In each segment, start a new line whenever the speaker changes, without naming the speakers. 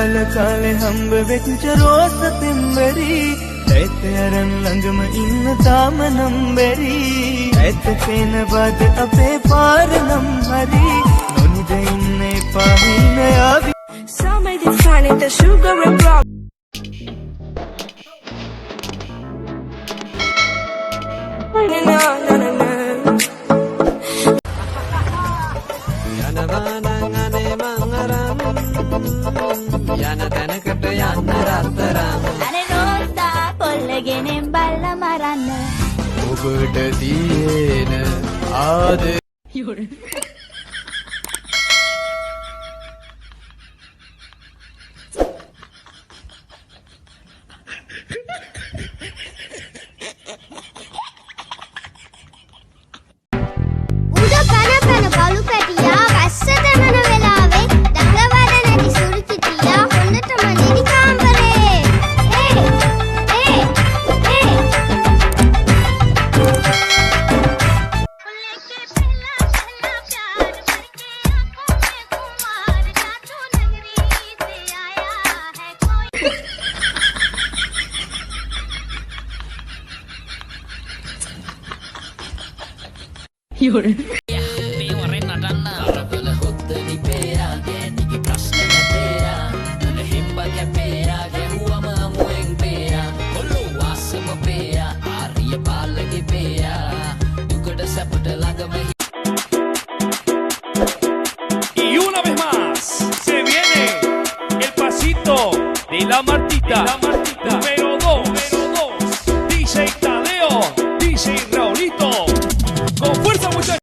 කාල කාලේ හම්බ වෙච්ච රෝස පෙම්බරි ඇත අරන් ළඟම ඉන්න තාම නම් බැරි ඇත පේන බද අපේ පාර නම් හරි නොනිද ඉන්නේ පාහින ආවි
Some may define it as sugar and block.
ඔබට තියෙන ආදරේ
Y una vez más se viene el pasito de la Martita, número 2, DJ Tadeo, DJ Raulito, con fuerza muchachos.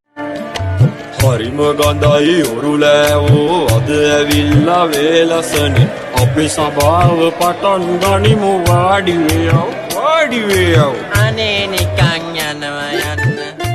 හරිම ගඳයි ඔරුලෑවෝ අද ඇවිල්ලා වේලසනේ අපි සභාව පටන් ගනිමු වාඩි වේයව්
අනේ නිකන් යනවා යන්න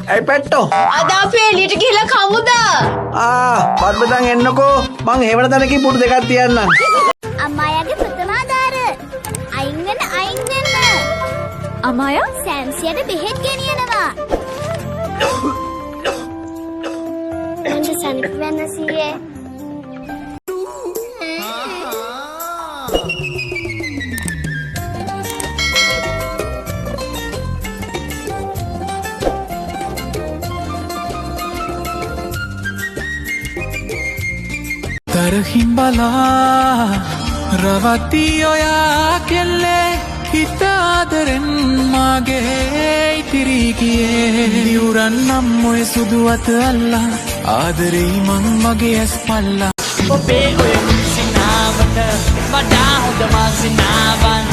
Ay petto
ada අපි එළියට ගිහලා කමුද
බත් බෙදන් එන්නකෝ මං හේවන තැනකින් පුටු දෙකක් තියන්නම්
අම්මායාගේ ප්‍රථමාදාර අයින් වෙන්න අම්මායා සෑම්සියට බෙහෙත් ගෙනියනවා මං සනිප් වෙන්න සීයේ
තරහිම්බලා රවටි ඔයා කෙල්ලේ හිත ආදරෙන් මාගේ ඉතිරි ගියේ දිවුරන් නම් ඔය සුදු අත අල්ලා ආදරේ මං මගේ ඇස් පල්ලා
ඔබේ ඔය සිනාවට වඩා හොඳ මාසිනාවන්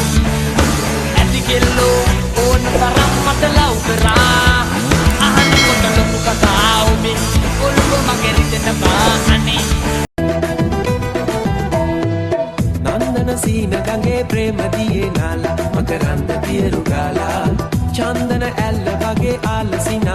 ඇති කෙල්ලෝ ඕන තරම් මට ලව් කරා අහනකොට ලොකු කතා ඔබේ ඔළුව මගේ රිදෙනවා අනේ
සීන ගඟේ ප්‍රේම දියේ නාලා මකරන්ද පියරු ගාලා චන්දන ඇල්ල වගේ ආලසින්